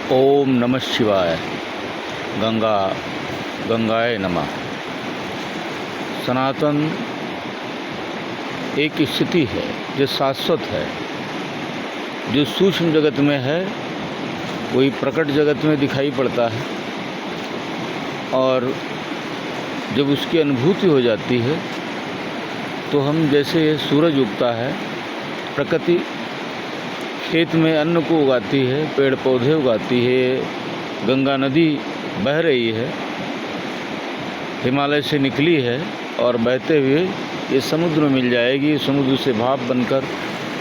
ओम नमः शिवाय। गंगा गंगाए नमः। सनातन एक स्थिति है जो शाश्वत है, जो सूक्ष्म जगत में है वही प्रकट जगत में दिखाई पड़ता है, और जब उसकी अनुभूति हो जाती है तो हम जैसे सूरज उगता है, प्रकृति खेत में अन्न को उगाती है, पेड़ पौधे उगाती है, गंगा नदी बह रही है, हिमालय से निकली है और बहते हुए ये समुद्र में मिल जाएगी। समुद्र से भाप बनकर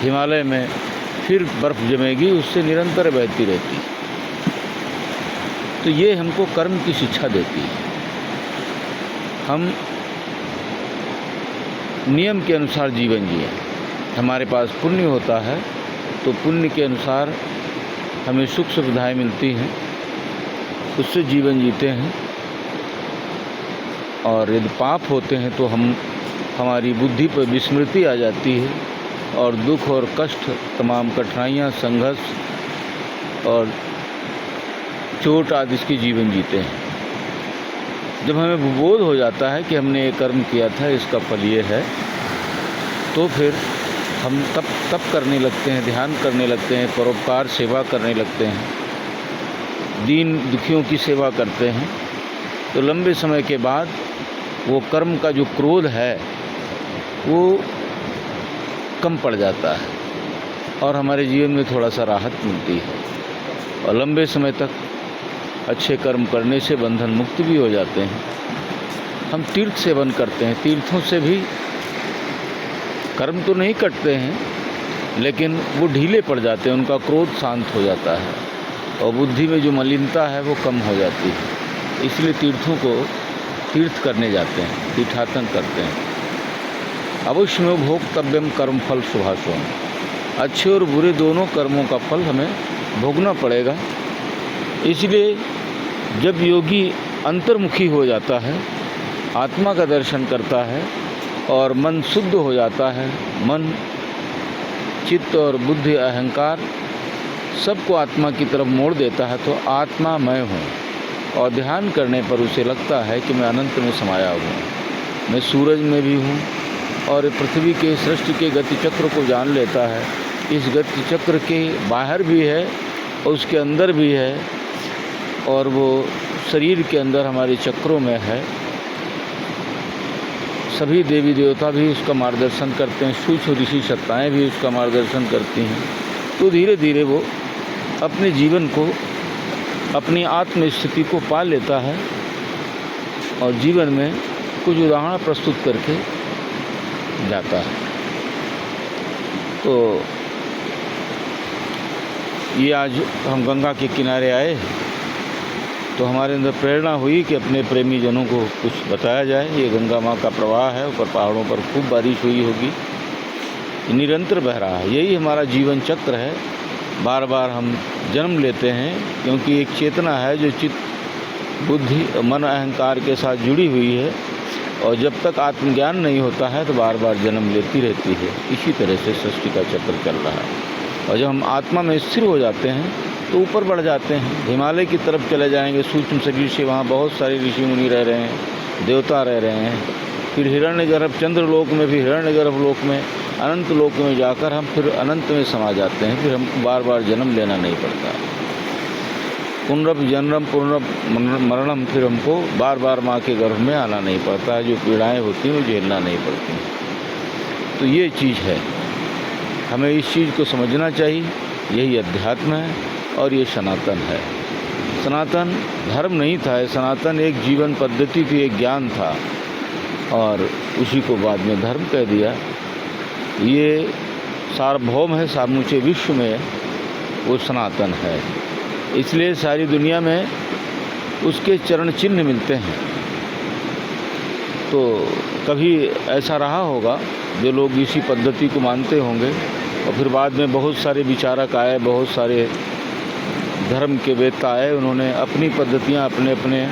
हिमालय में फिर बर्फ़ जमेगी, उससे निरंतर बहती रहती है। तो ये हमको कर्म की शिक्षा देती है। हम नियम के अनुसार जीवन जिए। हमारे पास पुण्य होता है तो पुण्य के अनुसार हमें सुख सुविधाएँ मिलती हैं, उससे जीवन जीते हैं। और यदि पाप होते हैं तो हमारी बुद्धि पर विस्मृति आ जाती है और दुख और कष्ट, तमाम कठिनाइयाँ, संघर्ष और चोट आदि इसकी जीवन जीते हैं। जब हमें बोध हो जाता है कि हमने ये कर्म किया था, इसका फल ये है, तो फिर हम तप करने लगते हैं, ध्यान करने लगते हैं, परोपकार सेवा करने लगते हैं, दीन दुखियों की सेवा करते हैं। तो लंबे समय के बाद वो कर्म का जो क्रोध है वो कम पड़ जाता है और हमारे जीवन में थोड़ा सा राहत मिलती है, और लंबे समय तक अच्छे कर्म करने से बंधन मुक्त भी हो जाते हैं। हम तीर्थ सेवन करते हैं, तीर्थों से भी कर्म तो नहीं कटते हैं, लेकिन वो ढीले पड़ जाते हैं, उनका क्रोध शांत हो जाता है और बुद्धि में जो मलिनता है वो कम हो जाती है। इसलिए तीर्थों को तीर्थ करने जाते हैं, तीर्थाटन करते हैं। अवश्य में भोक्तव्यम कर्म फल शुभाशुभम। अच्छे और बुरे दोनों कर्मों का फल हमें भोगना पड़ेगा। इसलिए जब योगी अंतर्मुखी हो जाता है, आत्मा का दर्शन करता है और मन शुद्ध हो जाता है, मन, चित्त और बुद्धि, अहंकार सबको आत्मा की तरफ मोड़ देता है, तो आत्मा मैं हूँ। और ध्यान करने पर उसे लगता है कि मैं अनंत में समाया हूँ, मैं सूरज में भी हूँ, और पृथ्वी के सृष्टि के गति चक्र को जान लेता है। इस गति चक्र के बाहर भी है और उसके अंदर भी है, और वो शरीर के अंदर हमारे चक्रों में है। सभी देवी देवता भी उसका मार्गदर्शन करते हैं, सूक्ष्म ऋषि सत्ताएँ भी उसका मार्गदर्शन करती हैं। तो धीरे धीरे वो अपने जीवन को, अपनी आत्म स्थिति को पा लेता है और जीवन में कुछ उदाहरण प्रस्तुत करके जाता है। तो ये आज हम गंगा के किनारे आए तो हमारे अंदर प्रेरणा हुई कि अपने प्रेमी जनों को कुछ बताया जाए। ये गंगा माँ का प्रवाह है, ऊपर पहाड़ों पर खूब बारिश हुई होगी, निरंतर बह रहा है। यही हमारा जीवन चक्र है। बार बार हम जन्म लेते हैं क्योंकि एक चेतना है जो चित्त, बुद्धि, मन, अहंकार के साथ जुड़ी हुई है, और जब तक आत्मज्ञान नहीं होता है तो बार बार जन्म लेती रहती है। इसी तरह से सृष्टि का चक्र चल रहा है। और जब हम आत्मा में स्थिर हो जाते हैं तो ऊपर बढ़ जाते हैं, हिमालय की तरफ चले जाएंगे। सूक्ष्म शरीर से वहाँ बहुत सारे ऋषि मुनि रह रहे हैं, देवता रह रहे हैं। फिर हिरण्यगर्भ चंद्रलोक में, भी हिरण्यगर्भ लोक में, अनंत लोक में जाकर हम फिर अनंत में समा जाते हैं। फिर हमको बार बार जन्म लेना नहीं पड़ता। पुनरप जन्म पुनरप मरणम, फिर हमको बार बार माँ के गर्भ में आना नहीं पड़ता है। जो पीड़ाएँ होती हैं वो झेलना नहीं पड़ती। तो ये चीज़ है, हमें इस चीज़ को समझना चाहिए। यही अध्यात्म है और ये सनातन है। सनातन धर्म नहीं था, सनातन एक जीवन पद्धति थी, एक ज्ञान था, और उसी को बाद में धर्म कह दिया। ये सार्वभौम है, समूचे विश्व में वो सनातन है। इसलिए सारी दुनिया में उसके चरण चिन्ह मिलते हैं। तो कभी ऐसा रहा होगा जो लोग इसी पद्धति को मानते होंगे, और फिर बाद में बहुत सारे विचारक आए, बहुत सारे धर्म के वेत्ता आए, उन्होंने अपनी पद्धतियाँ अपने अपने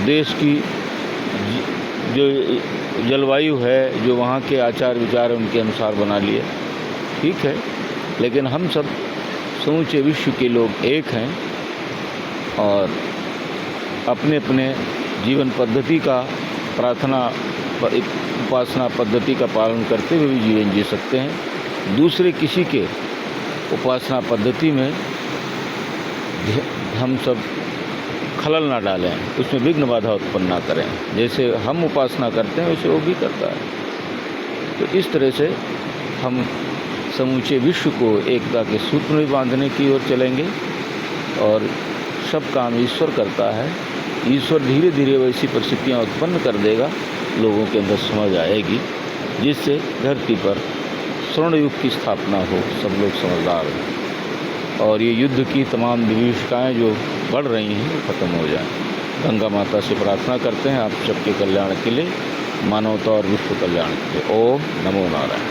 देश की जो जलवायु है, जो वहाँ के आचार विचार उनके अनुसार बना लिए। ठीक है, लेकिन हम सब समूचे विश्व के लोग एक हैं और अपने अपने जीवन पद्धति का उपासना पद्धति का पालन करते हुए भी जीवन जी सकते हैं। दूसरे किसी के उपासना पद्धति में हम सब खलल ना डालें, उसमें विघ्न बाधा उत्पन्न ना करें। जैसे हम उपासना करते हैं वैसे वो भी करता है। तो इस तरह से हम समूचे विश्व को एकता के सूत्र में बांधने की ओर चलेंगे और सब काम ईश्वर करता है। ईश्वर धीरे धीरे वैसी परिस्थितियाँ उत्पन्न कर देगा, लोगों के अंदर समझ आएगी, जिससे धरती पर स्वर्ण युग की स्थापना हो, सब लोग समझदार हों और ये युद्ध की तमाम विभीषिकाएँ जो बढ़ रही हैं वो खत्म हो जाएं। गंगा माता से प्रार्थना करते हैं आप सबके कल्याण के लिए, मानवता और विश्व कल्याण के लिए। ओम नमो नारायण।